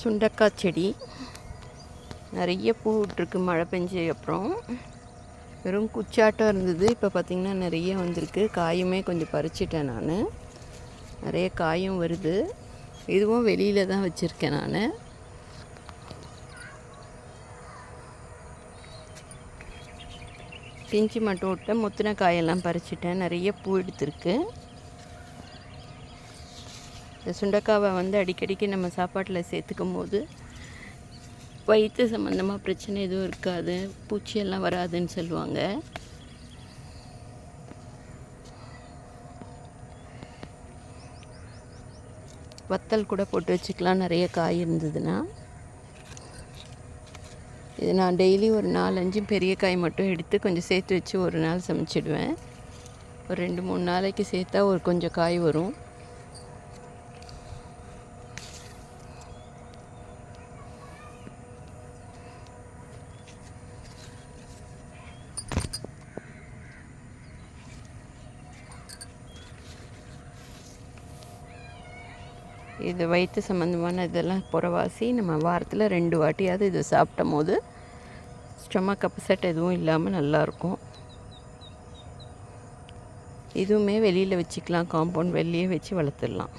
சுண்டக்காய் செடி நிறைய பூ விட்டுருக்கு. மழை பெஞ்சு அப்புறம் வெறும் குச்சாட்டம் இருந்தது. இப்போ பார்த்திங்கன்னா நிறைய வந்திருக்கு. காயுமே கொஞ்சம் பறிச்சிட்டேன் நான். நிறைய காயும் வருது. இதுவும் வெளியில் தான் வச்சுருக்கேன் நான். பிஞ்சு மட்டும் விட்டேன். முத்தின காயெல்லாம் பறிச்சிட்டேன். நிறைய பூ எடுத்துருக்கு. இந்த சுண்டைக்காவை அடிக்கடிக்கு நம்ம சாப்பாட்டில் சேர்த்துக்கும் போது வயிற்று சம்மந்தமாக பிரச்சனை எதுவும் இருக்காது, பூச்சியெல்லாம் வராதுன்னு சொல்லுவாங்க. வத்தல் கூட போட்டு வச்சுக்கலாம் நிறைய காய் இருந்ததுன்னா. இது நான் டெய்லி ஒரு 4-5 பெரிய காய் மட்டும் எடுத்து கொஞ்சம் சேர்த்து வச்சு ஒரு நாள் சமைச்சிடுவேன். ஒரு 2-3 நாளைக்கு சேர்த்தா கொஞ்சம் காய் வரும். இது வயிற்று சம்மந்தமான இதெல்லாம் புறவாசி நம்ம வாரத்தில் 2 வாட்டியாவது இது சாப்பிடும் போது ஸ்டொமக் அப்செட் எதுவும் இல்லாமல் நல்லாயிருக்கும். இதுவுமே வெளியில் வச்சுக்கலாம், காம்பவுண்ட் வெளியே வச்சு வளர்த்துடலாம்.